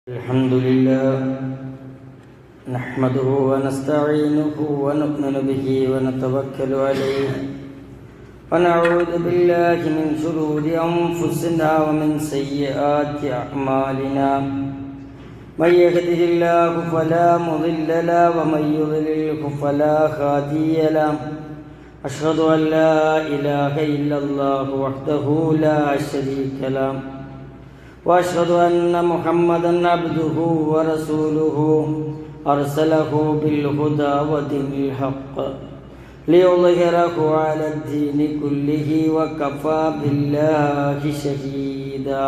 الحمد لله نحمده ونستعينه ونؤمن به ونتوكل عليه ونعوذ بالله من شرور أنفسنا ومن سيئات أعمالنا من يهده الله فلا مضل له ومن يضلله فلا هادي له أشهد أن لا إله إلا الله وحده لا شريك له وأشهد أن محمدًا عبده ورسوله أرسله بالهدى ودين الحق ليظهره على الدين كله وكفى بالله شهيدا.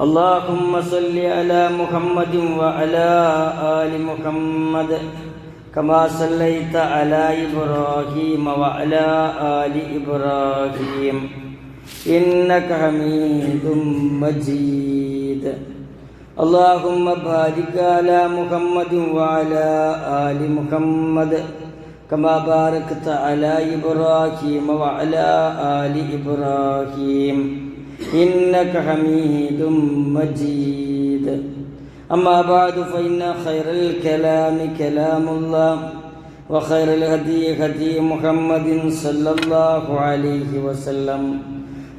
اللهم صل على محمد وعلى آل محمد كما صليت على إبراهيم وعلى آل إبراهيم إنك حميد مجيد. اللهم بارك على محمد وعلى آل محمد كما باركت على إبراهيم وعلى آل إبراهيم إنك حميد مجيد. أما بعد فإن خير الكلام كلام الله وخير الهدي هدي محمد صلى الله عليه وسلم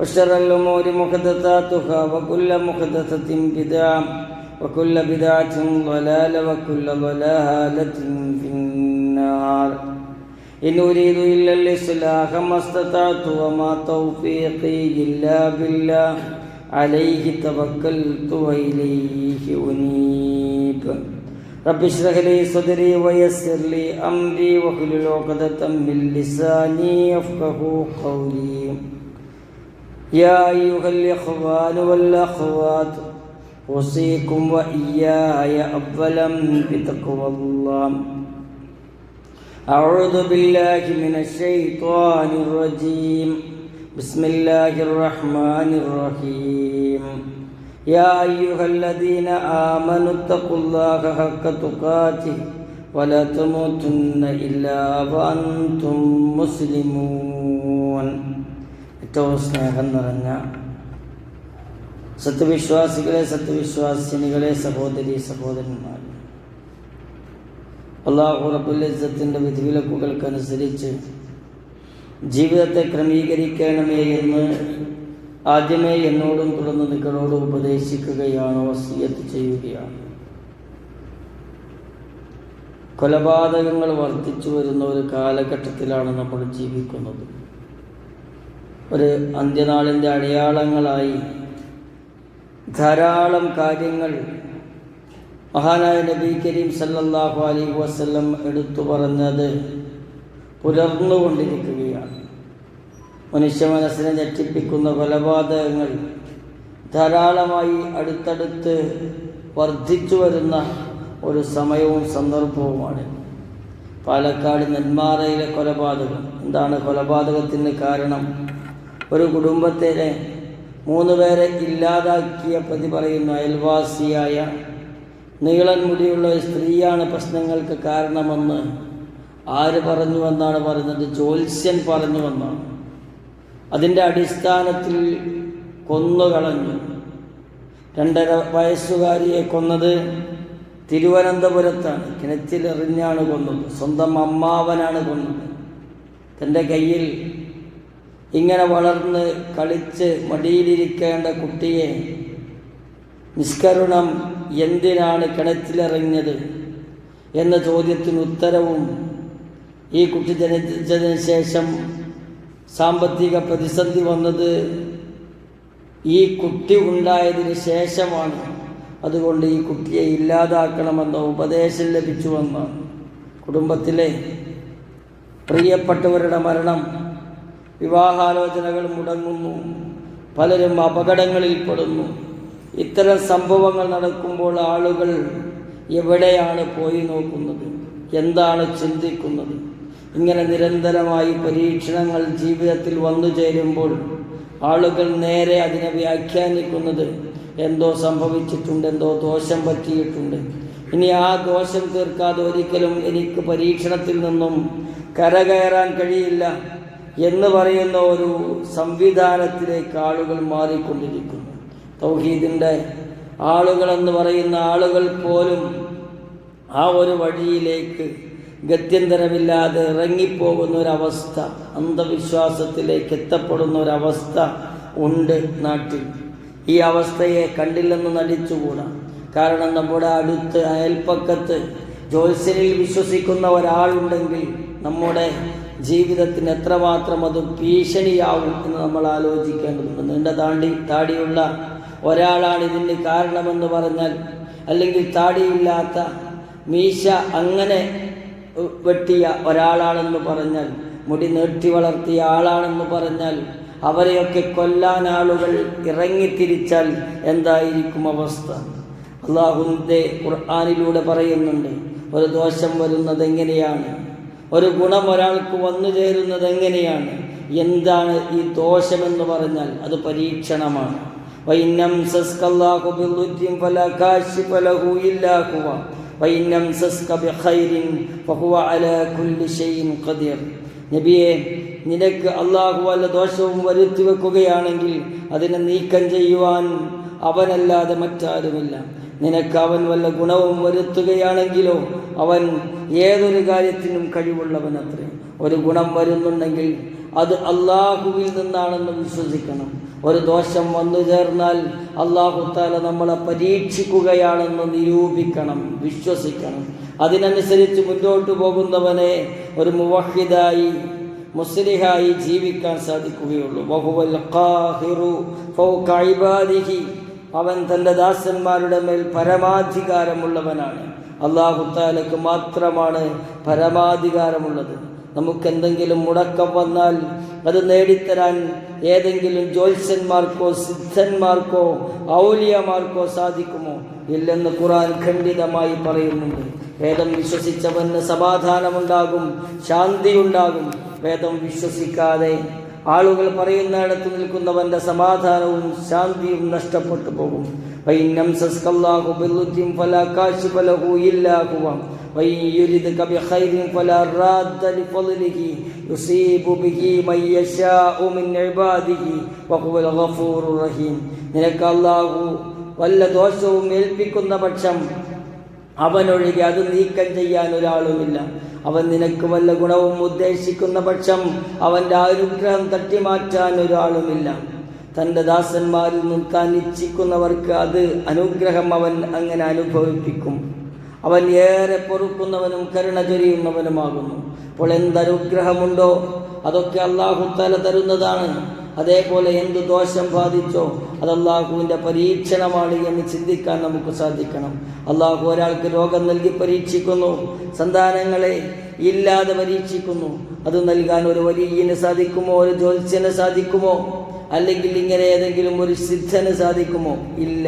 وشر الأمور محدثاتها وكل محدثة بدعة وكل بدعة ضلالة وكل ضلالة في النار. إن أريد إلا الإصلاح ما استطعت وما توفيقي إلا بالله عليه توكلت وإليه أنيب. رب اشرح لي صدري ويسر لي أمري واحلل عقدة من لساني يفقهوا قولي. يا أيها الإخوان والأخوات أوصيكم وإياي أولا بتقوى الله. أعوذ بالله من الشيطان الرجيم. بسم الله الرحمن الرحيم. يا أيها الذين آمنوا اتقوا الله حق تقاته ولا تموتن إلا وأنتم مسلمون. ഏറ്റവും സ്നേഹം നിറഞ്ഞ സത്യവിശ്വാസികളെ, സത്യവിശ്വാസിനികളെ, സഹോദരി സഹോദരന്മാർ, അല്ലാഹു റബ്ബുൽ ഇസ്സത്തിന്റെ വിധിവിലക്കുകൾക്കനുസരിച്ച് ജീവിതത്തെ ക്രമീകരിക്കണമേ എന്ന് ആദ്യമേ എന്നോടും തുടർന്ന് നിങ്ങളോടും ഉപദേശിക്കുകയാണ്, വസിയത്ത് ചെയ്യുകയാണ്. കൊലപാതകങ്ങൾ വർദ്ധിച്ചു വരുന്ന ഒരു കാലഘട്ടത്തിലാണ് നമ്മൾ ജീവിക്കുന്നത്. ഒരു അന്ത്യനാളിൻ്റെ അടയാളങ്ങളായി ധാരാളം കാര്യങ്ങൾ മഹാനായ നബി കരീം സല്ലല്ലാഹു അലൈഹി വസല്ലം എടുത്തു പറഞ്ഞത് പുലർന്നുകൊണ്ടിരിക്കുകയാണ്. മനുഷ്യ മനസ്സിനെ ഞെട്ടിപ്പിക്കുന്ന കൊലപാതകങ്ങൾ ധാരാളമായി അടുത്തടുത്ത് വർദ്ധിച്ചു വരുന്ന ഒരു സമയവും സന്ദർഭവുമാണ്. പാലക്കാട് നെന്മാറയിലെ കൊലപാതകം. എന്താണ് കൊലപാതകത്തിന് കാരണം? ഒരു കുടുംബത്തിലെ 3 പേരെ ഇല്ലാതാക്കിയ പ്രതി പറയുന്നു അയൽവാസിയായ നീളൻ മുടിയുള്ള ഒരു സ്ത്രീയാണ് പ്രശ്നങ്ങൾക്ക് കാരണമെന്ന്. ആര് പറഞ്ഞുവെന്നാണ് പറയുന്നത്? ജ്യോത്സ്യൻ പറഞ്ഞുവെന്നാണ്. അതിൻ്റെ അടിസ്ഥാനത്തിൽ കൊന്നുകളഞ്ഞു. 2.5 വയസ്സുകാരിയെ കൊന്നത് തിരുവനന്തപുരത്താണ്. കിണറ്റിലെറിഞ്ഞാണ് കൊന്നത്. സ്വന്തം അമ്മാവനാണ് കൊന്നത്. തൻ്റെ കയ്യിൽ ഇങ്ങനെ വളർന്ന് കളിച്ച് മടിയിലിരിക്കേണ്ട കുട്ടിയെ നിഷ്കരുണം എന്തിനാണ് കിണറ്റിലെറിഞ്ഞത് എന്ന ചോദ്യത്തിന് ഉത്തരവും ഈ കുട്ടി ജനിച്ചതിന് ശേഷം സാമ്പത്തിക പ്രതിസന്ധി വന്നത് ഈ കുട്ടി ഉണ്ടായതിന് ശേഷമാണ്. അതുകൊണ്ട് ഈ കുട്ടിയെ ഇല്ലാതാക്കണമെന്ന ഉപദേശം ലഭിച്ചുവെന്നാണ്. കുടുംബത്തിലെ പ്രിയപ്പെട്ടവരുടെ മരണം, വിവാഹാലോചനകൾ മുടങ്ങുന്നു, പലരും അപകടങ്ങളിൽപ്പെടുന്നു. ഇത്തരം സംഭവങ്ങൾ നടക്കുമ്പോൾ ആളുകൾ എവിടെയാണ് പോയി നോക്കുന്നത്? എന്താണ് ചിന്തിക്കുന്നത്? ഇങ്ങനെ നിരന്തരമായി പരീക്ഷണങ്ങൾ ജീവിതത്തിൽ വന്നു ചേരുമ്പോൾ ആളുകൾ നേരെ അതിനെ വ്യാഖ്യാനിക്കുന്നത് എന്തോ സംഭവിച്ചിട്ടുണ്ട്, എന്തോ ദോഷം പറ്റിയിട്ടുണ്ട്, ഇനി ആ ദോഷം തീർക്കാതെ ഒരിക്കലും എനിക്ക് പരീക്ഷണത്തിൽ നിന്നും കരകയറാൻ കഴിയില്ല എന്ന് പറയുന്ന ഒരു സംവിധാനത്തിലേക്ക് ആളുകൾ മാറിക്കൊണ്ടിരിക്കുന്നു. തൗഹീദിൻ്റെ ആളുകളെന്ന് പറയുന്ന ആളുകൾ പോലും ആ ഒരു വഴിയിലേക്ക് ഗത്യന്തരമില്ലാതെ ഇറങ്ങിപ്പോകുന്ന ഒരവസ്ഥ, അന്ധവിശ്വാസത്തിലേക്ക് എത്തപ്പെടുന്ന ഒരവസ്ഥ ഉണ്ട് നാട്ടിൽ. ഈ അവസ്ഥയെ കണ്ടില്ലെന്ന് നടിച്ചുകൂടാ. കാരണം നമ്മുടെ അടുത്ത് അയൽപ്പക്കത്ത് ജ്യോത്സ്യനിൽ വിശ്വസിക്കുന്ന ഒരാളുണ്ടെങ്കിൽ നമ്മുടെ ജീവിതത്തിന് എത്രമാത്രം അത് ഭീഷണിയാവും എന്ന് നമ്മൾ ആലോചിക്കേണ്ടതുണ്ട്. നീണ്ട താടിയുള്ള ഒരാളാണ് ഇതിന് കാരണമെന്ന് പറഞ്ഞാൽ, അല്ലെങ്കിൽ താടിയില്ലാത്ത മീശ അങ്ങനെ വെട്ടിയ ഒരാളാണെന്ന് പറഞ്ഞാൽ, മുടി നീട്ടി വളർത്തിയ ആളാണെന്ന് പറഞ്ഞാൽ, അവരെയൊക്കെ കൊല്ലാൻ ആളുകൾ ഇറങ്ങിത്തിരിച്ചാൽ എന്തായിരിക്കും അവസ്ഥ? അള്ളാഹുവിൻ്റെ ഖുർആനിലൂടെ പറയുന്നുണ്ട്, ഒരു ദോഷം വരുന്നത് എങ്ങനെയാണ്, ഒരു ഗുണം ഒരാൾക്ക് വന്നു ചേരുന്നത് എങ്ങനെയാണ്. എന്താണ് ഈ ദോഷമെന്ന് പറഞ്ഞാൽ അത് പരീക്ഷണമാണ്. നബിയെ, നിനക്ക് അള്ളാഹു വല്ല ദോഷവും വരുത്തി വെക്കുകയാണെങ്കിൽ അതിനെ നീക്കം ചെയ്യുവാൻ അവനല്ലാതെ മറ്റാരുമില്ല. നിനക്ക് അവൻ വല്ല ഗുണവും വരുത്തുകയാണെങ്കിലോ അവൻ ഏതൊരു കാര്യത്തിനും കഴിവുള്ളവനത്രേ. ഒരു ഗുണം വരുന്നുണ്ടെങ്കിൽ അത് അള്ളാഹുവിൽ നിന്നാണെന്ന് വിശ്വസിക്കണം. ഒരു ദോഷം വന്നു ചേർന്നാൽ അള്ളാഹു തആല നമ്മളെ പരീക്ഷിക്കുകയാണെന്ന് നിരൂപിക്കണം, വിശ്വസിക്കണം. അതിനനുസരിച്ച് മുന്നോട്ട് പോകുന്നവനെ ഒരു മുവഹിദായി, മുസ്ലിഹായി ജീവിക്കാൻ സാധിക്കുകയുള്ളൂ. വഹുവൽ ഖാഹിറു ഫൗക ഇബാദിഹി, അവൻ തൻ്റെ ദാസന്മാരുടെ മേൽ പരമാധികാരമുള്ളവനാണ്. അല്ലാഹു തആലക്ക് മാത്രമാണ് പരമാധികാരമുള്ളത്. നമുക്കെന്തെങ്കിലും മുടക്കം വന്നാൽ അത് നേടിത്തരാൻ ഏതെങ്കിലും ജ്യോത്സ്യന്മാർക്കോ സിദ്ധന്മാർക്കോ ഔലിയമാർക്കോ സാധിക്കുമോ? ഇല്ലെന്ന് ഖുർആൻ ഖണ്ഡിതമായി പറയുന്നുണ്ട്. വേദം വിശ്വസിച്ചവന് സമാധാനമുണ്ടാകും, ശാന്തിയുണ്ടാകും. വേദം വിശ്വസിക്കാതെ ആളുകൾ പറയുന്നിടത്ത് നിൽക്കുന്നവൻ്റെ സമാധാനവും ശാന്തിയും നഷ്ടപ്പെട്ടു പോകും. നിനക്ക് അല്ലാഹു വല്ല ദോഷവും ഏൽപ്പിക്കുന്ന പക്ഷം അവനൊഴികെ അത് നീക്കം ചെയ്യാൻ ഒരാളുമില്ല. അവൻ നിനക്ക് വല്ല ഗുണവും ഉദ്ദേശിക്കുന്ന പക്ഷം അവൻ്റെ അനുഗ്രഹം തട്ടിമാറ്റാൻ ഒരാളുമില്ല. തൻ്റെ ദാസന്മാരിൽ നിന്നും താൻ ഇച്ഛിക്കുന്നവർക്ക് അത് അനുഗ്രഹം അവൻ അങ്ങനെ അനുഭവിപ്പിക്കും. അവൻ ഏറെ പൊറുക്കുന്നവനും കരുണ ചൊരിയുന്നവനുമാകുന്നു. അപ്പോൾ എന്തനുഗ്രഹമുണ്ടോ അതൊക്കെ അല്ലാഹു തആല തരുന്നതാണ്. അതേപോലെ എന്ത് ദോഷം ബാധിച്ചോ അത് അല്ലാഹുവിൻ്റെ പരീക്ഷണമാണ് എന്ന് ചിന്തിക്കാൻ നമുക്ക് സാധിക്കണം. അല്ലാഹു ഒരാൾക്ക് രോഗം നൽകി പരീക്ഷിക്കുന്നു, സന്താനങ്ങളെ ഇല്ലാതെ പരീക്ഷിക്കുന്നു. അത് നൽകാൻ ഒരു വലിയന് സാധിക്കുമോ? ഒരു ജ്യോത്സ്യന് സാധിക്കുമോ? അല്ലെങ്കിൽ ഇങ്ങനെ ഏതെങ്കിലും ഒരു സിദ്ധന് സാധിക്കുമോ? ഇല്ല.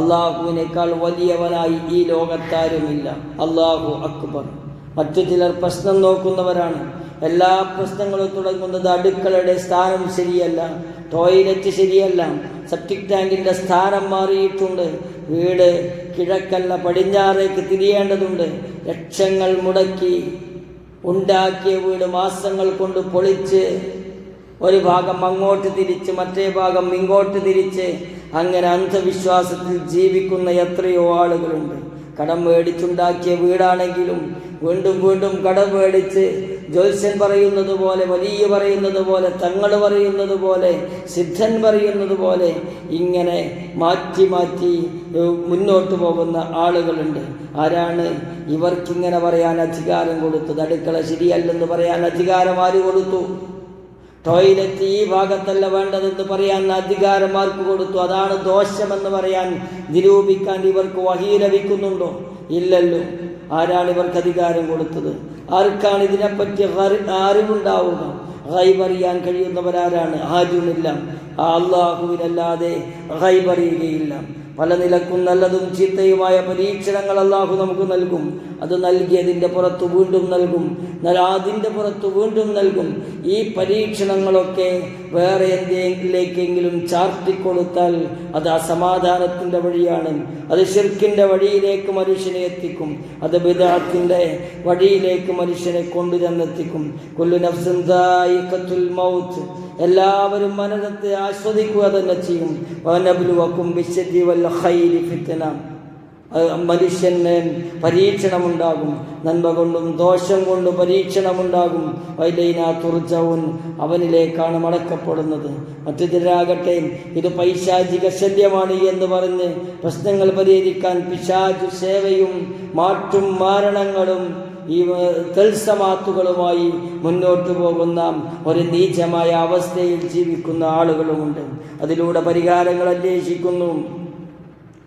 അല്ലാഹുവിനേക്കാൾ വലിയവനായി ഈ ലോകത്താരുമില്ല. അല്ലാഹു അക്ബർ. മറ്റു ചിലർ പ്രശ്നം നോക്കുന്നവരാണ്. എല്ലാ പ്രശ്നങ്ങളും തുടങ്ങുന്നത് അടുക്കളയുടെ സ്ഥാനം ശരിയല്ല, ടോയ്ലറ്റ് ശരിയല്ല, സെപ്റ്റിക് ടാങ്കിൻ്റെ സ്ഥാനം മാറിയിട്ടുണ്ട്, വീട് കിഴക്കല്ല പടിഞ്ഞാറേക്ക് തിരിയേണ്ടതുണ്ട്, ലക്ഷങ്ങൾ മുടക്കി ഉണ്ടാക്കിയ വീട് മാസങ്ങൾ കൊണ്ട് പൊളിച്ച് ഒരു ഭാഗം അങ്ങോട്ട് തിരിച്ച് മറ്റേ ഭാഗം ഇങ്ങോട്ട് തിരിച്ച് അങ്ങനെ അന്ധവിശ്വാസത്തിൽ ജീവിക്കുന്ന എത്രയോ ആളുകളുണ്ട്. കടം മേടിച്ചുണ്ടാക്കിയ വീടാണെങ്കിലും വീണ്ടും വീണ്ടും കടം മേടിച്ച് ജ്യോത്സ്യൻ പറയുന്നത് പോലെ, വലിയ പറയുന്നത് പോലെ, തങ്ങൾ പറയുന്നത് പോലെ, സിദ്ധൻ പറയുന്നത് പോലെ ഇങ്ങനെ മാറ്റി മാറ്റി മുന്നോട്ട് പോകുന്ന ആളുകളുണ്ട്. ആരാണ് ഇവർക്കിങ്ങനെ പറയാൻ അധികാരം കൊടുത്തത്? അടുക്കള ശരിയല്ലെന്ന് പറയാൻ അധികാരം ആര് കൊടുത്തു? ടോയ്ലറ്റ് ഈ ഭാഗത്തല്ല വേണ്ടതെന്ന് പറയാൻ അധികാരം ആർക്ക് കൊടുത്തു? അതാണ് ദോഷമെന്ന് പറയാൻ, നിരൂപിക്കാൻ ഇവർക്ക് വഹീ ലഭിക്കുന്നുണ്ടോ? ഇല്ലല്ലോ. ആരാണ് ഇവർക്ക് അധികാരം കൊടുത്തത്? ആർക്കാണ് ഇതിനെപ്പറ്റി അറിവുണ്ടാവുക? ഗൈബ് അറിയാൻ കഴിയുന്നവരാരാണ്? ആരുമില്ല. അല്ലാഹുവിനല്ലാതെ ഗൈബ് അറിയുകയില്ല. പല നിലക്കും നല്ലതും ചീത്തയുമായ പരീക്ഷണങ്ങൾ അല്ലാഹു നമുക്ക് നൽകും. അത് നൽകിയതിൻ്റെ പുറത്ത് വീണ്ടും നൽകും, അതിൻ്റെ പുറത്ത് വീണ്ടും നൽകും. ഈ പരീക്ഷണങ്ങളൊക്കെ വേറെ എന്തെങ്കിലേക്കെങ്കിലും ചാർത്തിക്കൊടുത്താൽ അത് അസമാധാനത്തിൻ്റെ വഴിയാണ്. അത് ശിർക്കിൻ്റെ വഴിയിലേക്ക് മനുഷ്യനെ എത്തിക്കും. അത് ബിദ്അത്തിൻ്റെ വഴിയിലേക്ക് മനുഷ്യനെ കൊണ്ടുചെന്നെത്തിക്കും. കുല്ലു നഫ്സിൻ ദായിഖത്തുൽ മൗത്ത്, എല്ലാവരും മനനത്തെ ആസ്വദിക്കുക തന്നെ ചെയ്യും. വനബ്ലുവക്കും ബിശ്ശർരി വൽ ഖൈരി ഫിത്ന, മനുഷ്യന് പരീക്ഷണമുണ്ടാകും, നന്മ കൊണ്ടും ദോഷം കൊണ്ടും പരീക്ഷണമുണ്ടാകും. വൈലൈനാ തുർജഊൻ, അവനിലേക്കാണ് മടക്കപ്പെടുന്നത്. മറ്റു ചിലരാകട്ടെ ഇത് പൈശാചിക ശല്യമാണ് എന്ന് പറഞ്ഞ് പ്രശ്നങ്ങൾ പരിഹരിക്കാൻ പിശാചു സേവയും മാറ്റും മാരണങ്ങളും ഈ തത്സമാത്തുകളുമായി മുന്നോട്ടു പോകുന്ന ഒരു നീചമായ അവസ്ഥയിൽ ജീവിക്കുന്ന ആളുകളുമുണ്ട്. അതിലൂടെ പരിഹാരങ്ങൾ അന്വേഷിക്കുന്നു.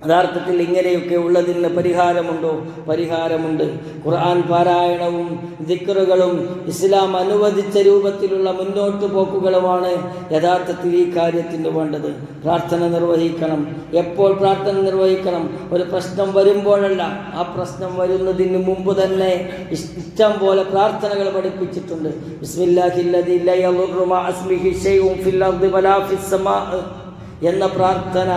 യഥാർത്ഥത്തിൽ ഇങ്ങനെയൊക്കെ ഉള്ളതിന് പരിഹാരമുണ്ടോ? പരിഹാരമുണ്ട്. ഖുർആൻ പാരായണവും ദിക്റുകളും ഇസ്ലാം അനുവദിച്ച രൂപത്തിലുള്ള മുന്നോട്ട് പോക്കുകളുമാണ് യഥാർത്ഥത്തിൽ ഈ കാര്യത്തിന് വേണ്ടത്. പ്രാർത്ഥന നിർവഹിക്കണം. എപ്പോൾ പ്രാർത്ഥന നിർവഹിക്കണം? ഒരു പ്രശ്നം വരുമ്പോഴല്ല, ആ പ്രശ്നം വരുന്നതിന് മുമ്പ് തന്നെ ഇഷ്ടം പോലെ പ്രാർത്ഥനകൾ പഠിപ്പിച്ചിട്ടുണ്ട്. ബിസ്മില്ലാഹില്ലദീ ലാ യദുറു മഅ ഇസ്മിഹി ശൈഉൻ ഫിൽ അർദി വലാ ഫിസ് സമാ എന്ന പ്രാർത്ഥന.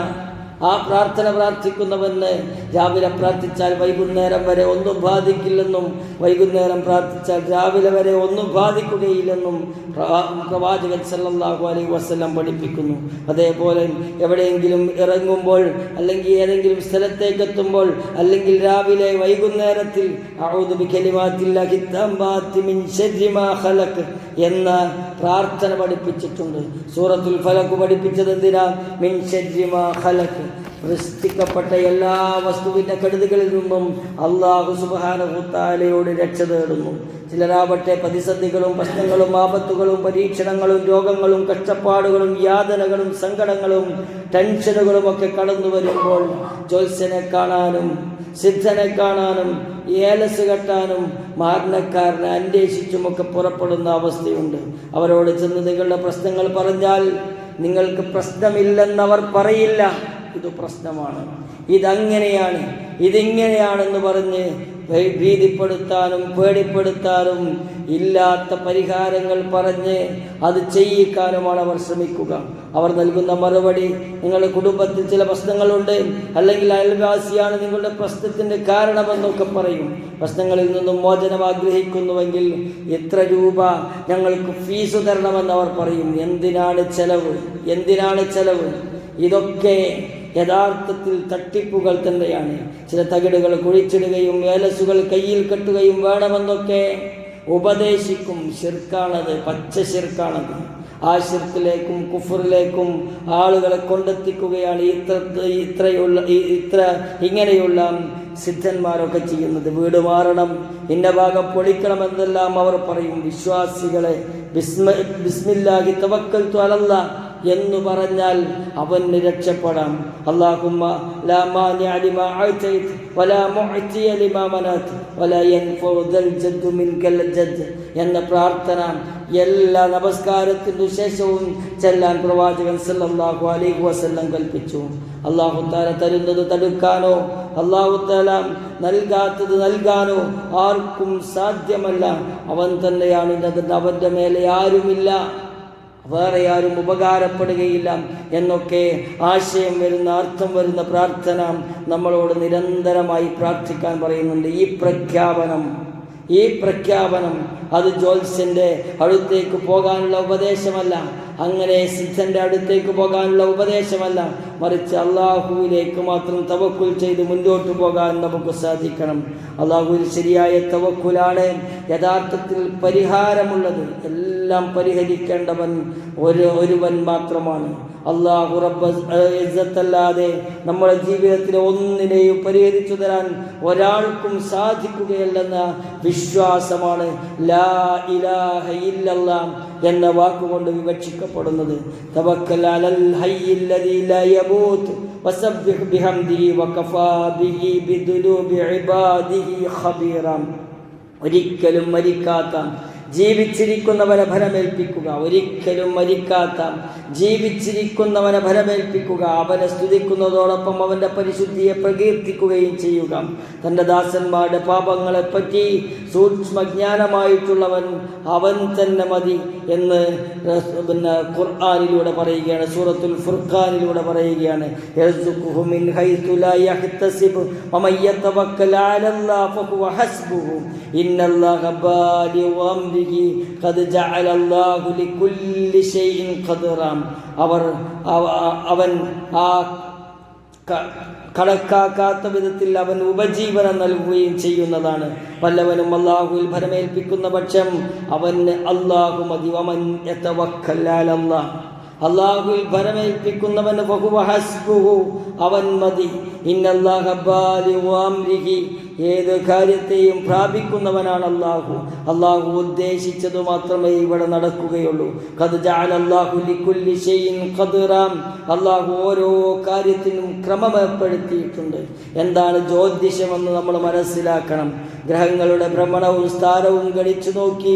ആ പ്രാർത്ഥന പ്രാർത്ഥിക്കുന്നവന് രാവിലെ പ്രാർത്ഥിച്ചാൽ വൈകുന്നേരം വരെ ഒന്നും ബാധിക്കില്ലെന്നും വൈകുന്നേരം പ്രാർത്ഥിച്ചാൽ രാവിലെ വരെ ഒന്നും ബാധിക്കുകയില്ലെന്നും പ്രവാചകൻ സല്ലല്ലാഹു അലൈഹി വസല്ലം പഠിപ്പിക്കുന്നു. അതേപോലെ എവിടെയെങ്കിലും ഇറങ്ങുമ്പോൾ, അല്ലെങ്കിൽ ഏതെങ്കിലും സ്ഥലത്തേക്ക് എത്തുമ്പോൾ, അല്ലെങ്കിൽ രാവിലെ വൈകുന്നേരത്തിൽ അഊദു ബികലിമാത്തില്ലാഹി തമ്മാത്തി മിൻ ശർരി മാ ഖലഖ് എന്ന പ്രാർത്ഥന പഠിപ്പിച്ചിട്ടുണ്ട്. സൂറത്തുൽ ഫലഖ് പഠിപ്പിച്ചത് എന്തിനാ? മിൻ ശർരി മാ ഖലഖ്, സൃഷ്ടിക്കപ്പെട്ട എല്ലാ വസ്തുവിൻ്റെ കെടുതികളിൽ നിന്നും അല്ലാഹു സുബ്ഹാനഹു വ തആലയോട് രക്ഷ തേടുന്നു. ചിലരാവട്ടെ പ്രതിസന്ധികളും പ്രശ്നങ്ങളും ആപത്തുകളും പരീക്ഷണങ്ങളും രോഗങ്ങളും കഷ്ടപ്പാടുകളും യാതനകളും സങ്കടങ്ങളും ടെൻഷനുകളും ഒക്കെ കടന്നു വരുമ്പോൾ ജ്യോത്സ്യനെ കാണാനും സിദ്ധനെ കാണാനും ഏലസ് കെട്ടാനും മാരണക്കാരനെ അന്വേഷിച്ചുമൊക്കെ പുറപ്പെടുന്ന അവസ്ഥയുണ്ട്. അവരോട് ചെന്ന് നിങ്ങളുടെ പ്രശ്നങ്ങൾ പറഞ്ഞാൽ നിങ്ങൾക്ക് പ്രശ്നമില്ലെന്നവർ പറയില്ല. ഇത് പ്രശ്നമാണ്, ഇതങ്ങനെയാണ്, ഇതിങ്ങനെയാണെന്ന് പറഞ്ഞ് ഭീതിപ്പെടുത്താനും പേടിപ്പെടുത്താനും ഇല്ലാത്ത പരിഹാരങ്ങൾ പറഞ്ഞ് അത് ചെയ്യിക്കാനുമാണ് അവർ ശ്രമിക്കുക. അവർ നൽകുന്ന മറുപടി, നിങ്ങളുടെ കുടുംബത്തിൽ ചില പ്രശ്നങ്ങളുണ്ട്, അല്ലെങ്കിൽ അയൽവാസിയാണ് നിങ്ങളുടെ പ്രശ്നത്തിൻ്റെ കാരണമെന്നൊക്കെ പറയും. പ്രശ്നങ്ങളിൽ നിന്നും മോചനം ആഗ്രഹിക്കുന്നുവെങ്കിൽ എത്ര രൂപ ഞങ്ങൾക്ക് ഫീസ് തരണമെന്ന് അവർ പറയും. എന്തിനാണ് ചെലവ്? എന്തിനാണ് ചെലവ്? ഇതൊക്കെ യഥാർത്ഥത്തിൽ തട്ടിപ്പുകൾ തന്നെയാണ്. ചില തകിടുകൾ കുഴിച്ചിടുകയും ഏലസുകൾ കയ്യിൽ കെട്ടുകയും വേണമെന്നൊക്കെ ഉപദേശിക്കും. ശിർക്കാണത്, പച്ച ശിർക്കാണത്. ആ ശിർക്കിലേക്കും കുഫറിലേക്കും ആളുകളെ കൊണ്ടെത്തിക്കുകയാണ് ഇങ്ങനെയുള്ള സിദ്ധന്മാരൊക്കെ ചെയ്യുന്നത്. വീട് മാറണം, ഇന്ന ഭാഗം പൊളിക്കണമെന്നെല്ലാം അവർ പറയും. വിശ്വാസികളെ ബിസ്മില്ലാഹി തവക്കൽതു അലല്ലാഹ് എന്ന് പറഞ്ഞാൽ അവന് രക്ഷപ്പെടാം. അല്ലാഹുമ്മ ലാ മാനിഅ ലിമാ അഅതൈത വലാ മുഅ്തിയ ലിമാ മനഅത വലാ യൻഫഉ ദൽ ജദ്ദു മിൻകൽ ജദ്ദ് എന്ന പ്രാർത്ഥന എല്ലാ നമസ്കാരത്തിനു ശേഷവും ചെല്ലാൻ പ്രവാചകൻ സല്ലല്ലാഹു അലൈഹി വസല്ലം കൽപ്പിച്ചു. അല്ലാഹു തആല തരുന്നത് തടുക്കാനോ അല്ലാഹു തആല നൽകാത്തത് നൽകാനോ ആർക്കും സാധ്യമല്ല. അവൻ തന്നെയാണ്. അവൻ്റെ മേലെ ആരുമില്ല, വേറെ ആരും ഉപകാരപ്പെടുകയില്ല എന്നൊക്കെ ആശയം വരുന്ന, അർത്ഥം വരുന്ന പ്രാർത്ഥന നമ്മളോട് നിരന്തരമായി പ്രാർത്ഥിക്കാൻ പറയുന്നുണ്ട്. ഈ പ്രഖ്യാപനം അത് ജ്യോത്സ്യൻ്റെ അടുത്തേക്ക് പോകാനുള്ള ഉപദേശമല്ല, അങ്ങനെ സിദ്ധൻ്റെ അടുത്തേക്ക് പോകാനുള്ള ഉപദേശമല്ല, മറിച്ച് അള്ളാഹുവിലേക്ക് മാത്രം തവക്കുൽ ചെയ്ത് മുന്നോട്ട് പോകാൻ നമുക്ക് സാധിക്കണം. അള്ളാഹുവിൽ ശരിയായ തവക്കുലാണ് യഥാർത്ഥത്തിൽ പരിഹാരമുള്ളത്. എല്ലാം പരിഹരിക്കേണ്ടവൻ ഒരുവൻ മാത്രമാണ്. അല്ലാഹു റബ്ബുൽ ഇസ്സത്തല്ലാതെ നമ്മുടെ ജീവിതത്തിലെ ഒന്നിനെയും പരിഹരിച്ചു തരാൻ ഒരാൾക്കും സാധിക്കുകയില്ലെന്ന വിശ്വാസമാണ് ലാ ഇലാഹ ഇല്ലല്ലാഹ് എന്ന വാക്കുകൊണ്ട് വിവക്ഷിക്കപ്പെടുന്നത്. തവക്കൽ അലൽ ഹയ്യില്ലദീ ലാ യമൂത് വസബ്ബിഹ് ബിഹംദിഹി വകഫാ ബിഹി ബിദുനൂബി ഇബാദിഹി ഖബീറ. ഒരിക്കലും മരിക്കാത്ത, ജീവിച്ചിരിക്കുന്നവരെ ഫലമേൽപ്പിക്കുക. ഒരിക്കലും മരിക്കാത്ത, ജീവിച്ചിരിക്കുന്നവനെ ഭരമേൽപ്പിക്കുക, അവനെ സ്തുതിക്കുന്നതോടൊപ്പം അവൻ്റെ പരിശുദ്ധിയെ പ്രകീർത്തിക്കുകയും ചെയ്യുക. തൻ്റെ ദാസന്മാരുടെ പാപങ്ങളെപ്പറ്റി സൂക്ഷ്മജ്ഞാനമായിട്ടുള്ളവൻ അവൻ തന്നെ മതി എന്ന് ഖുർആനിലൂടെ പറയുകയാണ്, സൂറത്തുൽ ഫുർഖാനിലൂടെ പറയുകയാണ്. യർസുഖുഹു മിൻ ഹൈതു ലാ യഹ്തസിബു വമൻ യതവക്കൽ അലല്ലാഹി ഫഹുവ ഹസ്ബുഹു ഇന്നല്ലാഹ ബാലിഗു അംരിഹി ഖദ് ജഅലല്ലാഹു ലികുല്ലി ഷൈഇൻ ഖദറ. അവൻ ആ കണക്കാക്കാത്ത വിധത്തിൽ അവൻ ഉപജീവനം നൽകുകയും ചെയ്യുന്നതാണ്. വല്ലവനും അല്ലാഹുവിൽ ഭരമേൽപ്പിക്കുന്ന പക്ഷം അവന് അല്ലാഹു മതി. വമൻ യതവക്കൽ അലല്ലാഹ്, അല്ലാഹുവിൽ ഭരമേൽപ്പിക്കുന്നവന് ഫഹുവ ഹസ്ബുഹു, അവൻ മതി. ഇന്നല്ലാഹ ബാലിഗു അംരിഹി, ഏത് കാര്യത്തെയും പ്രാപിക്കുന്നവനാണ് അല്ലാഹു. അല്ലാഹു ഉദ്ദേശിച്ചത് മാത്രമേ ഇവിടെ നടക്കുകയുള്ളൂ. ഖദ് ജഅലല്ലാഹു ലികുല്ലി ഷൈഇൻ ഖദറ, അല്ലാഹു ഓരോ കാര്യത്തിനും ക്രമമേർപ്പെടുത്തിയിട്ടുണ്ട്. എന്താണ് ജ്യോതിഷമെന്ന് നമ്മൾ മനസ്സിലാക്കണം. ഗ്രഹങ്ങളുടെ ഭ്രമണവും സ്ഥാനവും ഗണിച്ചു നോക്കി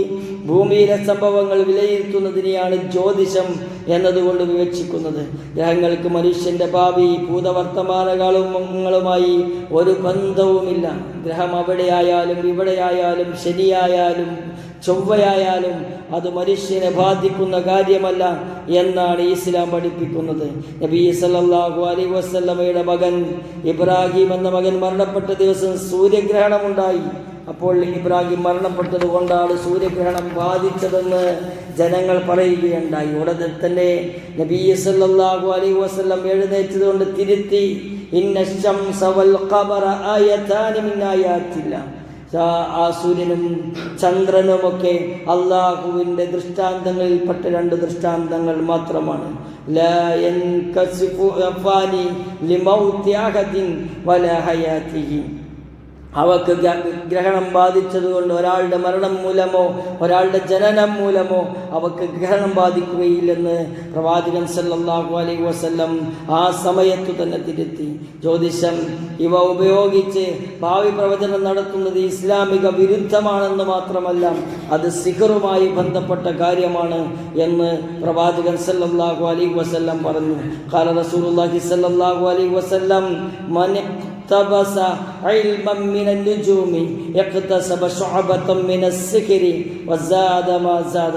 ഭൂമിയിലെ സംഭവങ്ങൾ വിലയിരുത്തുന്നതിനെയാണ് ജ്യോതിഷം എന്നതുകൊണ്ട് വിവക്ഷിക്കുന്നത്. ഗ്രഹങ്ങൾക്ക് മനുഷ്യന്റെ ഭാവി ഭൂതവർത്തമാനങ്ങളുമായി ഒരു ബന്ധവുമില്ല. ഗ്രഹം അവിടെയായാലും ഇവിടെയായാലും ശനിയായാലും ചൊവ്വയായാലും അത് മനുഷ്യനെ ബാധിക്കുന്ന കാര്യമല്ല എന്നാണ് ഇസ്ലാം പഠിപ്പിക്കുന്നത്. നബി സല്ലല്ലാഹു അലൈഹി വസല്ലമയുടെ മകൻ ഇബ്രാഹിം എന്ന മകൻ മരണപ്പെട്ട ദിവസം സൂര്യഗ്രഹണമുണ്ടായി. അപ്പോൾ ഇബ്രാഹിം മരണപ്പെട്ടത് കൊണ്ടാണ് സൂര്യഗ്രഹണം ബാധിച്ചതെന്ന് ജനങ്ങൾ പറയുകയുണ്ടായി. ഉടനെ തന്നെ നബി സല്ലല്ലാഹു അലൈഹി വസല്ലം എഴുന്നേറ്റതുകൊണ്ട് തിരുത്തി, ഇന്ന ശംസ വൽ ഖമറ ആയതാനി മിൻ ആയാത്തില്ലാഹ്, ആ സൂര്യനും ചന്ദ്രനുമൊക്കെ അള്ളാഹുവിൻ്റെ ദൃഷ്ടാന്തങ്ങളിൽപ്പെട്ട രണ്ട് ദൃഷ്ടാന്തങ്ങൾ മാത്രമാണ്. ലാ യൻകസിഫു അഫാനി ലിമൗതി അഹദിൻ വലാ ഹയാതിഹി, അവക്ക് ഗ്രഹണം ബാധിച്ചതുകൊണ്ട് ഒരാളുടെ മരണം മൂലമോ ഒരാളുടെ ജനനം മൂലമോ അവക്ക് ഗ്രഹണം ബാധിക്കുകയില്ലെന്ന് പ്രവാചകൻ സല്ലല്ലാഹു അലൈഹി വസല്ലം ആ സമയത്തു തന്നെ തിരുത്തി. ജ്യോതിഷം ഇവ ഉപയോഗിച്ച് ഭാവി പ്രവചനം നടത്തുന്നത് ഇസ്ലാമിക വിരുദ്ധമാണെന്ന് മാത്രമല്ല അത് സിഹറുമായി ബന്ധപ്പെട്ട കാര്യമാണ് എന്ന് പ്രവാചകൻ സല്ലല്ലാഹു അലൈഹി വസല്ലം പറഞ്ഞു. ഖാല റസൂലുള്ളാഹി സല്ലല്ലാഹു അലൈഹി വസല്ലം മൻ اقتبس علما من النجوم اقتسب شعبة من السحر وزاد ما زاد.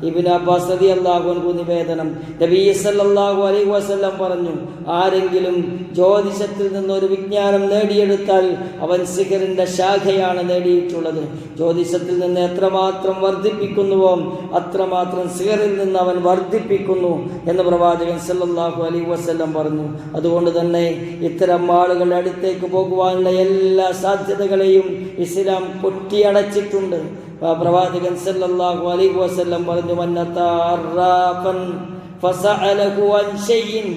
ഇബ്നു അബ്ബാസ് റളിയല്ലാഹു അൻഹു നിവേദനം. നബി സല്ലല്ലാഹു അലൈഹി വസല്ലം പറഞ്ഞു, ആരെങ്കിലും ജ്യോതിഷത്തിൽ നിന്നൊരു വിജ്ഞാനം നേടിയെടുത്താൽ അവൻ സിഹറിന്റെ ശാഖയാണ് നേടിയിട്ടുള്ളത്. ജ്യോതിഷത്തിൽ നിന്ന് എത്രമാത്രം വർദ്ധിപ്പിക്കുന്നുവോ അത്രമാത്രം സിഹറിൽ നിന്ന് അവൻ വർദ്ധിപ്പിക്കുന്നു എന്ന് പ്രവാചകൻ സല്ലല്ലാഹു അലൈഹി വസല്ലം പറഞ്ഞു. അതുകൊണ്ട് തന്നെ ഇത്തരം ആളുകളുടെ അടുത്തേക്ക് പോകുവാനുള്ള എല്ലാ സാധ്യതകളെയും ഇസ്ലാം കൊട്ടിയടച്ചിട്ടുണ്ട്. പ്രവാചകൻ സല്ലല്ലാഹു അലൈഹി വസല്ലം പറഞ്ഞു, മന്നതാറഫൻ ഫസഅലഹു അൻ ഷൈഇൻ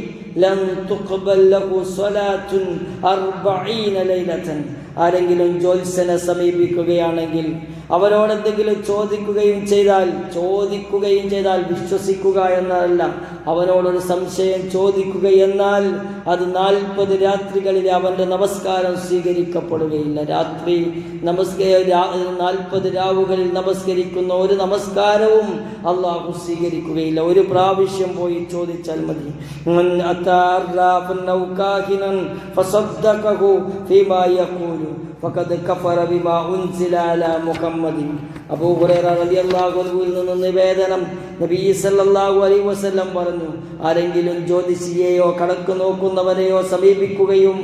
ലൻ തുഖ്ബൽ ലഹു സ്വലാത്തുൻ 40 ലൈലതൻ. ആരെങ്കിലും ജ്യോത്സ്യനെ സമീപിക്കുകയാണെങ്കിൽ അവനോടെന്തെങ്കിലും ചോദിക്കുകയും ചെയ്താൽ വിശ്വസിക്കുക എന്നതല്ല, അവനോടൊരു സംശയം ചോദിക്കുക അത് 40 രാത്രികളിൽ അവൻ്റെ നമസ്കാരം സ്വീകരിക്കപ്പെടുകയില്ല. 40 രാവുകളിൽ നമസ്കരിക്കുന്ന ഒരു നമസ്കാരവും അള്ളാഹു സ്വീകരിക്കുകയില്ല. ഒരു പ്രാവശ്യം പോയി ചോദിച്ചാൽ മതി. അബൂ ഹുറൈറ റളിയല്ലാഹു അൻഹുവിൽ നിന്ന് നിവേദനം, നബി സല്ലല്ലാഹു അലൈഹി വസല്ലം പറഞ്ഞു, ആരെങ്കിലും ജ്യോതിഷിയെയോ കണക്ക് നോക്കുന്നവനെയോ സമീപിക്കുകയും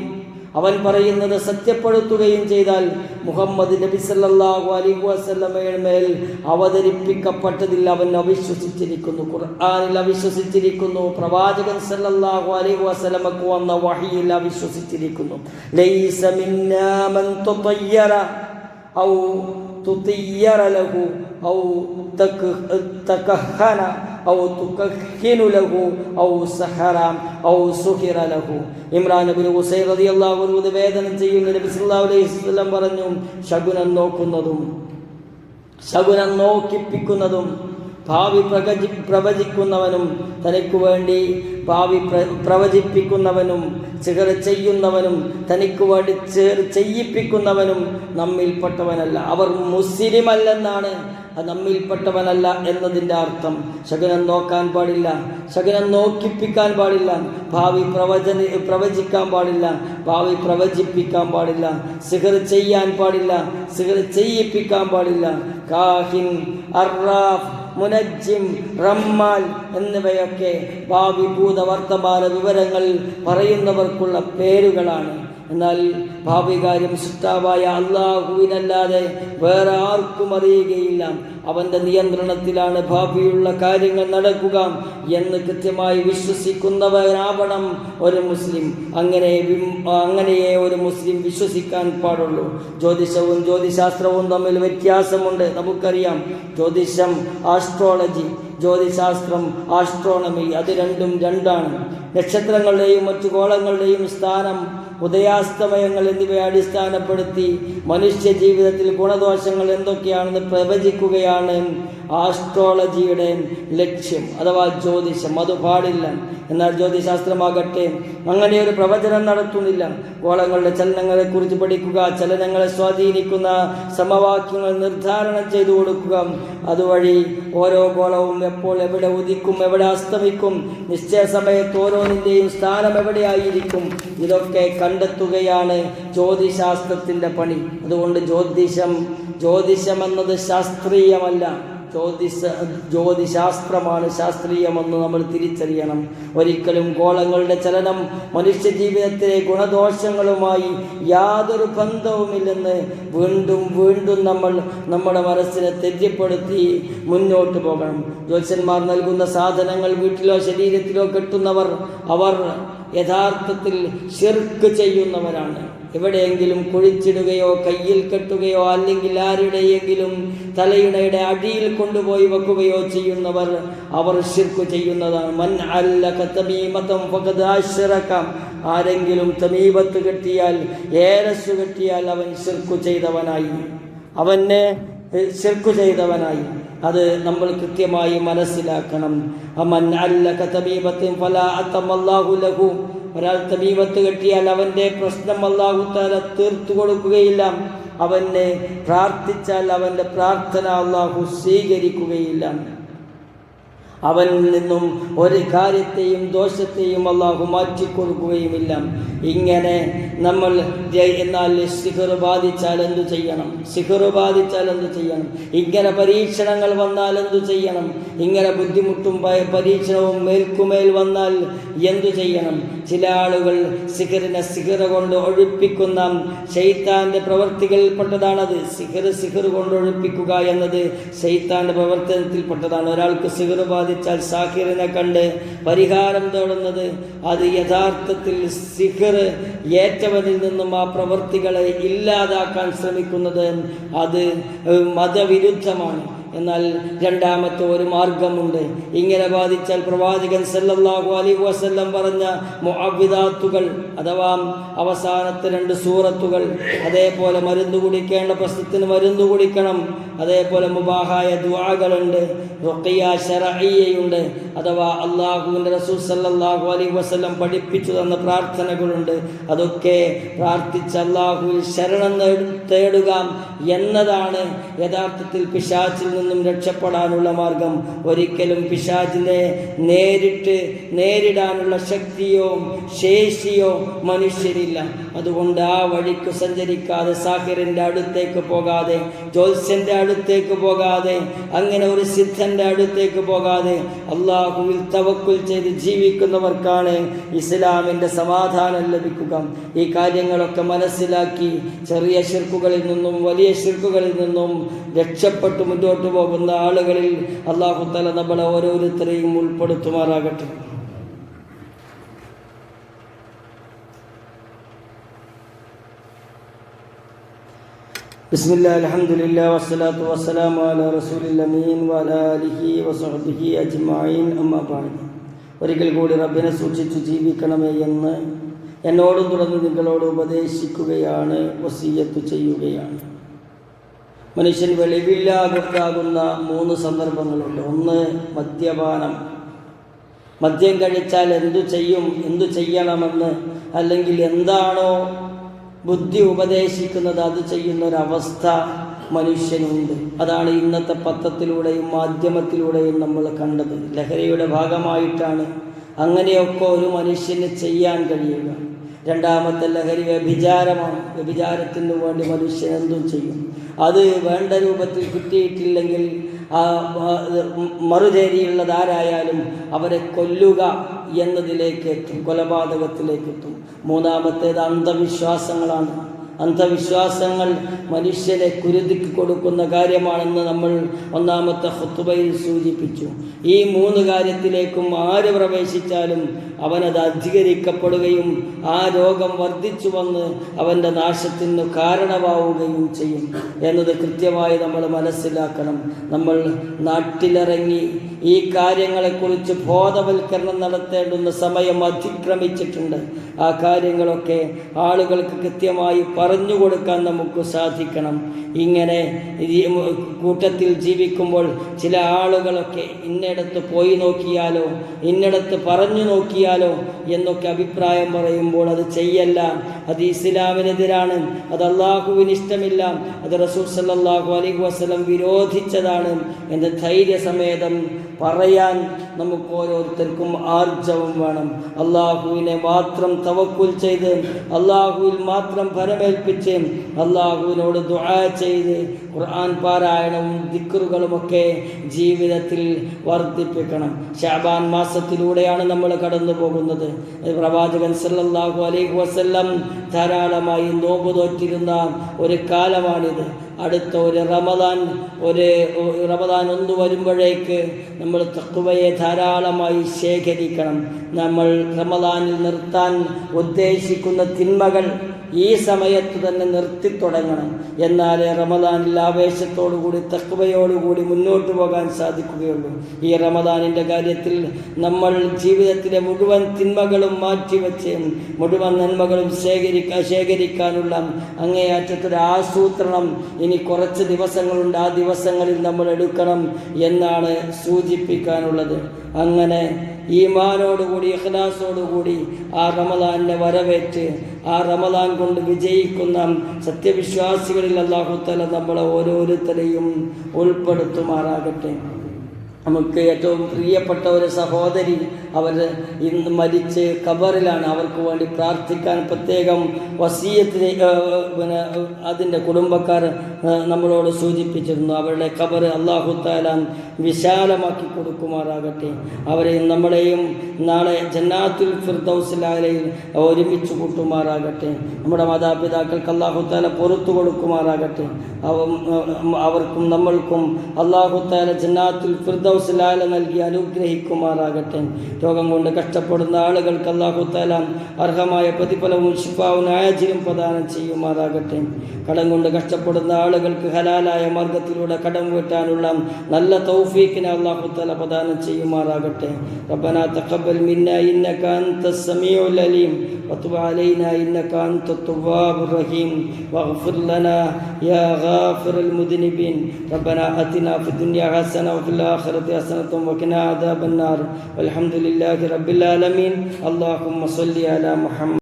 അവൻ പറയുന്നത് സത്യപ്പെടുത്തുകയും ചെയ്താൽ മുഹമ്മദ് നബി സല്ലല്ലാഹു അലൈഹി വസല്ലമയുടെ മേൽ അവതരിപ്പിക്കപ്പെട്ടതിൽ അവൻ അവിശ്വസിച്ചിരിക്കുന്നു, ഖുർആനിൽ അവിശ്വസിച്ചിരിക്കുന്നു, പ്രവാചകൻ സല്ലല്ലാഹു അലൈഹി വസല്ലമക്ക് വന്ന വഹയിൽ അവിശ്വസിച്ചിരിക്കുന്നു. ലൈസ മിന്നാ മൻ തുതയ്യറ ഔ തുതിയ്യറ ലഹു ഔ തകഹന ഔ തുകഹിനു ലഹു ഔ സഹറ ഔ സുഹിറ ലഹു. ഇമ്രാൻ ഇബ്നു ഹുസൈൻ റളിയല്ലാഹു അൻഹു നിവേദനം ചെയ്യുന്ന നബി സല്ലല്ലാഹു അലൈഹി വസല്ലം പറഞ്ഞു, ശകുനം നോക്കുന്നതും ശകുനം നോക്കിപ്പിക്കുന്നതും ഭാവി പ്രവചിക്കുന്നവനും തനിക്ക് വേണ്ടി ഭാവി പ്രവചിപ്പിക്കുന്നവനും സിഹർ ചെയ്യുന്നവനും തനിക്ക് വേണ്ടി ചെയ്യിപ്പിക്കുന്നവനും നമ്മിൽപ്പെട്ടവനല്ല, അവർ മുസ്ലിമല്ലെന്നാണ് അത് നമ്മിൽപ്പെട്ടവനല്ല എന്നതിൻ്റെ അർത്ഥം. ശകുനം നോക്കാൻ പാടില്ല, ശകുനം നോക്കിപ്പിക്കാൻ പാടില്ല, ഭാവി പ്രവചിക്കാൻ പാടില്ല, ഭാവി പ്രവചിപ്പിക്കാൻ പാടില്ല, സിഹർ ചെയ്യാൻ പാടില്ല, സിഹർ ചെയ്യിപ്പിക്കാൻ പാടില്ല. കാഹിൻ, അർറാഫ്, മുനജ്ജിം, റമ്മാൽ എന്നിവയൊക്കെ ഭാവി ഭൂത വർത്തമാന വിവരങ്ങൾ പറയുന്നവർക്കുള്ള പേരുകളാണ്. എന്നാൽ ഭാവി കാര്യം സൃഷ്ടാവായ അല്ലാഹുവിനല്ലാതെ വേറെ ആർക്കും അറിയുകയില്ല. അവൻ്റെ നിയന്ത്രണത്തിലാണ് ഭാവിയുള്ള കാര്യങ്ങൾ നടക്കുക എന്ന് കൃത്യമായി വിശ്വസിക്കുന്നവരാവണം ഒരു മുസ്ലിം. അങ്ങനെയേ ഒരു മുസ്ലിം വിശ്വസിക്കാൻ പാടുള്ളൂ. ജ്യോതിഷവും ജ്യോതിശാസ്ത്രവും തമ്മിൽ വ്യത്യാസമുണ്ട്. നമുക്കറിയാം, ജ്യോതിഷം ആസ്ട്രോളജി, ജ്യോതിശാസ്ത്രം ആസ്ട്രോണമി, അത് രണ്ടാണ്. നക്ഷത്രങ്ങളുടെയും മറ്റു ഗോളങ്ങളുടെയും സ്ഥാനം, ഉദയാസ്തമയങ്ങൾ എന്നിവയെ അടിസ്ഥാനപ്പെടുത്തി മനുഷ്യ ജീവിതത്തിൽ ഗുണദോഷങ്ങൾ എന്തൊക്കെയാണെന്ന് പ്രവചിക്കുകയാണ് ആസ്ട്രോളജിയുടെ ലക്ഷ്യം അഥവാ ജ്യോതിഷം. അത് പാടില്ല. എന്നാൽ ജ്യോതിശാസ്ത്രമാകട്ടെ അങ്ങനെ ഒരു പ്രവചനം നടത്തുന്നില്ല. ഗോളങ്ങളുടെ ചലനങ്ങളെക്കുറിച്ച് പഠിക്കുക, ചലനങ്ങളെ സ്വാധീനിക്കുന്ന സമവാക്യങ്ങൾ നിർദ്ധാരണം ചെയ്തു കൊടുക്കുക, അതുവഴി ഓരോ ഗോളവും എപ്പോൾ എവിടെ ഉദിക്കും, എവിടെ അസ്തമിക്കും, നിശ്ചയ സമയത്ത് ഓരോന്നിൻ്റെയും സ്ഥാനം എവിടെയായിരിക്കും, ഇതൊക്കെ കണ്ടെത്തുകയാണ് ജ്യോതിശാസ്ത്രത്തിൻ്റെ പണി. അതുകൊണ്ട് ജ്യോതിഷം എന്നത് ശാസ്ത്രീയമല്ല, ജ്യോതിശാസ്ത്രമാണ് ശാസ്ത്രീയമെന്ന് നമ്മൾ തിരിച്ചറിയണം. ഒരിക്കലും ഗോളങ്ങളുടെ ചലനം മനുഷ്യ ജീവിതത്തിലെ ഗുണദോഷങ്ങളുമായി യാതൊരു ബന്ധവുമില്ലെന്ന് വീണ്ടും വീണ്ടും നമ്മൾ നമ്മുടെ മനസ്സിനെ തെറ്റിപ്പെടുത്തി മുന്നോട്ട് പോകണം. ജ്യോത്സ്യന്മാർ നൽകുന്ന സാധനങ്ങൾ വീട്ടിലോ ശരീരത്തിലോ കെട്ടുന്നവർ അവർ യഥാർത്ഥത്തിൽ ശിർക്ക് ചെയ്യുന്നവരാണ്. എവിടെയെങ്കിലും കുഴിച്ചിടുകയോ കയ്യിൽ കെട്ടുകയോ അല്ലെങ്കിൽ ആരുടെയെങ്കിലും തലയിണയുടെ അടിയിൽ കൊണ്ടുപോയി വെക്കുകയോ ചെയ്യുന്നവർ അവർ ശിർക്ക് ചെയ്യുന്നതാണ്. മൻ അല്ലക തമീമതൻ ഫഖദ് അശ്റക, ആരെങ്കിലും തമീമത്ത് കെട്ടിയാൽ, ഏലസ് കെട്ടിയാൽ അവൻ ശിർക്ക് ചെയ്തവനായി. അത് നമ്മൾ കൃത്യമായി മനസ്സിലാക്കണം. മൻ അല്ലക തമീമതൻ ഫലാ അതമല്ലാഹു ലഹു, ഒരാൾ തമീമത്ത് കെട്ടിയാൽ അവൻ്റെ പ്രശ്നം അല്ലാഹു തആല തീർത്തു കൊടുക്കുകയില്ല. അവനെ പ്രാർത്ഥിച്ചാൽ അവൻ്റെ പ്രാർത്ഥന അല്ലാഹു സ്വീകരിക്കുകയില്ല. അവനിൽ നിന്നും ഒരു കാര്യത്തെയും ദോഷത്തെയും അല്ലാഹു മാറ്റിക്കൊടുക്കുകയുമില്ല. ഇങ്ങനെ നമ്മൾ എന്നാൽ സിഹർ ബാധിച്ചാൽ എന്തു ചെയ്യണം? ഇങ്ങനെ പരീക്ഷണങ്ങൾ വന്നാൽ എന്തു ചെയ്യണം? ഇങ്ങനെ ബുദ്ധിമുട്ടും പരീക്ഷണവും മേൽക്കുമേൽ വന്നാൽ എന്തു ചെയ്യണം? ചില ആളുകൾ സിഹർ കൊണ്ട് ഒഴിപ്പിക്കുന്ന ശൈത്താന്റെ പ്രവർത്തികളിൽപ്പെട്ടതാണത്. സിഹർ കൊണ്ട് ഒഴിപ്പിക്കുക എന്നത് ശൈത്താന്റെ പ്രവർത്തനത്തിൽപ്പെട്ടതാണ്. ഒരാൾക്ക് സിഹർ ബാധിച്ചാൽ സാഹിറിനെ കണ്ട് പരിഹാരം തേടുന്നത് അത് യഥാർത്ഥത്തിൽ സിഹർ ഏറ്റവനിൽ നിന്നും ആ പ്രവൃത്തികളെ ഇല്ലാതാക്കാൻ ശ്രമിക്കുന്നത് അത് മതവിരുദ്ധമാണ്. എന്നാൽ രണ്ടാമത്തെ ഒരു മാർഗമുണ്ട്. ഇങ്ങനെ ബാധിച്ചാൽ പ്രവാചകൻ സല്ലല്ലാഹു അലൈഹി വസല്ലം പറഞ്ഞ മുഅവ്വിദാത്തുകൾ അഥവാ അവസാനത്തെ 2 സൂറത്തുകൾ, അതേപോലെ മരുന്ന് കുടിക്കേണ്ട പ്രശ്നത്തിന് മരുന്ന് കുടിക്കണം, അതേപോലെ മുബാഹായ ദുആകളുണ്ട്, റുഖിയ ശർഈയുണ്ട്, അഥവാ അല്ലാഹുവിൻ്റെ റസൂൽ സല്ലല്ലാഹു അലൈഹി വസല്ലം പഠിപ്പിച്ചു തന്ന പ്രാർത്ഥനകളുണ്ട്. അതൊക്കെ പ്രാർത്ഥിച്ച് അല്ലാഹുവിൽ ശരണം തേടുക എന്നതാണ് യഥാർത്ഥത്തിൽ പിശാചിൽ നിന്നും രക്ഷപ്പെടാനുള്ള മാർഗം. ഒരിക്കലും പിശാചിനെ നേരിടാനുള്ള ശക്തിയോ ശേഷിയോ മനുഷ്യരില്ല. അതുകൊണ്ട് ആ വഴിക്ക് സഞ്ചരിക്കാതെ, സാഹിറിൻ്റെ അടുത്തേക്ക് പോകാതെ, ജ്യോത്സ്യൻ്റെ അടുത്തേക്ക് പോകാതെ, അങ്ങനെ ഒരു സിദ്ധൻ്റെ അടുത്തേക്ക് പോകാതെ അള്ളാഹുവിൽ തവക്കുൽ ചെയ്ത് ജീവിക്കുന്നവർക്കാണ് ഇസ്ലാമിൻ്റെ സമാധാനം ലഭിക്കുക. ഈ കാര്യങ്ങളൊക്കെ മനസ്സിലാക്കി ചെറിയ ശിർക്കുകളിൽ നിന്നും വലിയ ശിർക്കുകളിൽ നിന്നും രക്ഷപ്പെട്ടു മുന്നോട്ട് പോകുന്ന ആളുകളിൽ അല്ലാഹു തആല നമ്മളെ ഓരോരുത്തരെയും ഉൾപ്പെടുത്തുമാറാകട്ടെ. ബിസ്മില്ലാഹി അൽഹംദുലില്ലാഹി വസ്സലാത്തു വസ്സലാമു അലാ റസൂലിൽ അമീൻ വഅലാ ആലിഹി വസഹ്ബിഹി അജ്മഈൻ അമ്മാ ബഅദ്. ഒരിക്കൽ കൂടി റബ്ബിനെ സൂക്ഷിച്ചു ജീവിക്കണമേ എന്ന് എന്നോടും തുടർന്ന് നിങ്ങളോട് ഉപദേശിക്കുകയാണ്, വസിയ്യത്ത് ചെയ്യുകയാണ്. മനുഷ്യൻ വെളിവില്ലാതാകുന്ന 3 സന്ദർഭങ്ങളുണ്ട്. ഒന്ന്, മദ്യപാനം. മദ്യം കഴിച്ചാൽ എന്തു ചെയ്യണമെന്ന്, അല്ലെങ്കിൽ എന്താണോ ബുദ്ധി ഉപദേശിക്കുന്നത് അത് ചെയ്യുന്നൊരവസ്ഥ മനുഷ്യനുണ്ട്. അതാണ് ഇന്നത്തെ പത്രത്തിലൂടെയും മാധ്യമത്തിലൂടെയും നമ്മൾ കണ്ടത്. ലഹരിയുടെ ഭാഗമായിട്ടാണ് അങ്ങനെയൊക്കെ ഒരു മനുഷ്യന് ചെയ്യാൻ കഴിയുക. രണ്ടാമത്തെ ലഹരി വ്യഭിചാരമാണ്. വ്യഭിചാരത്തിന് വേണ്ടി മനുഷ്യൻ എന്തും ചെയ്യും. അത് വേണ്ട രൂപത്തിൽ കിട്ടിയിട്ടില്ലെങ്കിൽ മറുചേരിയുള്ളതാരായാലും അവരെ കൊല്ലുക എന്നതിലേക്ക് എത്തും, കൊലപാതകത്തിലേക്ക് എത്തും. മൂന്നാമത്തേത് അന്ധവിശ്വാസങ്ങളാണ്. അന്ധവിശ്വാസങ്ങൾ മനുഷ്യനെ കുരുതിക്ക് കൊടുക്കുന്ന കാര്യമാണെന്ന് നമ്മൾ ഒന്നാമത്തെ ഖുതുബയിൽ സൂചിപ്പിച്ചു. ഈ 3 കാര്യത്തിലേക്കും ആര് പ്രവേശിച്ചാലും അവനത് അധികരിക്കപ്പെടുകയും ആ രോഗം വർദ്ധിച്ചു വന്ന് അവൻ്റെ നാശത്തിന് കാരണമാവുകയും ചെയ്യും എന്നത് കൃത്യമായി നമ്മൾ മനസ്സിലാക്കണം. നമ്മൾ നാട്ടിലിറങ്ങി ഈ കാര്യങ്ങളെക്കുറിച്ച് ബോധവൽക്കരണം നടത്തേണ്ടുന്ന സമയം അതിക്രമിച്ചിട്ടുണ്ട്. ആ കാര്യങ്ങളൊക്കെ ആളുകൾക്ക് കൃത്യമായി പറഞ്ഞു കൊടുക്കാൻ നമുക്ക് സാധിക്കണം. ഇങ്ങനെ കൂട്ടത്തിൽ ജീവിക്കുമ്പോൾ ചില ആളുകളൊക്കെ ഇന്നിടത്ത് പോയി നോക്കിയാലോ, ഇന്നിടത്ത് പറഞ്ഞു നോക്കിയാലോ എന്നൊക്കെ അഭിപ്രായം പറയുമ്പോൾ അത് ചെയ്യല്ല. അത് ഇസ്ലാമിനെതിരാണ്, അത് അള്ളാഹുവിന് ഇഷ്ടമില്ല, അത് റസൂൽ സല്ലല്ലാഹു അലൈഹി വസല്ലം വിരോധിച്ചതാണ് എന്ന് ധൈര്യസമേതം പറയാൻ നമുക്ക് ഓരോരുത്തർക്കും ആർജവം വേണം. അള്ളാഹുവിനെ മാത്രം തവക്കുൽ ചെയ്ത്, അള്ളാഹുവിൽ മാത്രം ഫലമേൽപ്പിച്ച്, അള്ളാഹുവിനോട് ദുആ ചെയ്ത് ഖുർആൻ പാരായണവും ദിക്റുകളുമൊക്കെ ജീവിതത്തിൽ വർദ്ധിപ്പിക്കണം. ശഅബാൻ മാസത്തിലൂടെയാണ് നമ്മൾ കടന്നു പോകുന്നത്. പ്രവാചകൻ സല്ലല്ലാഹു അലൈഹി വസല്ലം ധാരാളമായി നോമ്പ് നോറ്റിരുന്ന ഒരു കാലമാണിത്. അടുത്ത ഒരു റമദാൻ ഒന്ന് വരുമ്പോഴേക്ക് നമ്മൾ തഖ്വയെ ധാരാളമായി ശേഖരിക്കണം. നമ്മൾ റമദാനിൽ നിർത്താൻ ഉദ്ദേശിക്കുന്ന തിന്മകൾ ഈ സമയത്ത് തന്നെ നിർത്തിത്തുടങ്ങണം. എന്നാലേ റമദാനിൽ ആവേശത്തോടുകൂടി തഖ്വയോടുകൂടി മുന്നോട്ട് പോകാൻ സാധിക്കുകയുള്ളൂ. ഈ റമദാനിൻ്റെ കാര്യത്തിൽ നമ്മൾ ജീവിതത്തിലെ മുഴുവൻ തിന്മകളും മാറ്റിവെച്ച് മുഴുവൻ നന്മകളും ശേഖരിക്കാനുള്ള അങ്ങേയറ്റത്തൊരു ആസൂത്രണം ഇനി കുറച്ച് ദിവസങ്ങളുണ്ട്. ആ ദിവസങ്ങളിൽ നമ്മൾ എടുക്കണം എന്നാണ് സൂചിപ്പിക്കാനുള്ളത്. അങ്ങനെ ഈമാനോടുകൂടി ഇഖ്ലാസോടുകൂടി ആ റമദാനിനെ വരവേറ്റ് ആ റമദാൻ കൊണ്ട് വിജയിക്കുന്ന സത്യവിശ്വാസികളിൽ അല്ലാഹു തആല നമ്മളെ ഓരോരുത്തരെയും ഉൾപ്പെടുത്തുമാറാകട്ടെ. നമുക്ക് ഏറ്റവും പ്രിയപ്പെട്ട ഒരു സഹോദരി, അവർ ഇന്ന് മരിച്ച് ഖബറിലാണ്. അവർക്ക് വേണ്ടി പ്രാർത്ഥിക്കാൻ പ്രത്യേകം വസിയത്തിനെ അതിൻ്റെ കുടുംബക്കാർ നമ്മളോട് സൂചിപ്പിച്ചിരുന്നു. അവരുടെ ഖബർ അല്ലാഹു തആല വിശാലമാക്കി കൊടുക്കുമാറാകട്ടെ. അവരെയും നമ്മളെയും നാളെ ജന്നാത്തുൽ ഫിർദൗസിൽ ഒരുമിച്ച് കൂട്ടുമാറാകട്ടെ. നമ്മുടെ മാതാപിതാക്കൾക്ക് അല്ലാഹു തആല പുറത്തു കൊടുക്കുമാറാകട്ടെ. അവർക്കും നമ്മൾക്കും അല്ലാഹു തആല ജന്നാത്തുൽ ഫിർദൗസിൽ നൽകി അനുഗ്രഹിക്കുമാറാകട്ടെ. രോഗം കൊണ്ട് കഷ്ടപ്പെടുന്ന ആളുകൾക്ക് അല്ലാഹു തആല അർഹമായ പ്രതിഫലവും ശിഫാവും ആജിലും പ്രദാനം ചെയ്യുമാറാകട്ടെ. കടം കൊണ്ട് കഷ്ടപ്പെടുന്ന ആളുകൾക്ക് ഹലാലായ മാർഗത്തിലൂടെ കടം വീട്ടാനുള്ള നല്ല തൗഫീഖിനെ അല്ലാഹു തആല പ്രദാനം ചെയ്യുമാറാകട്ടെ. റബ്ബനാ തഖബ്ബൽ മിന്നാ ഇന്നക അൻതസ് സമീഉൽ അലീം വതുബ് അലൈനാ ഇന്നക അൻതത് തവ്വാബുർ റഹീം വഗ്ഫിർ ലനാ യാ ഗാഫിറൽ മുദ്നിബീൻ. റബ്ബനാ അതിനാ ഫിദ്ദുനിയ ഹസന വഫിൽ ആഖിറതി ഹസനത വഖിനാ അദാബന്നാർ. വൽഹംദുലില്ലാഹി റബ്ബിൽ ആലമീൻ. അല്ലാഹുമ്മ സ്വല്ലി അലാ മുഹമ്മദ്.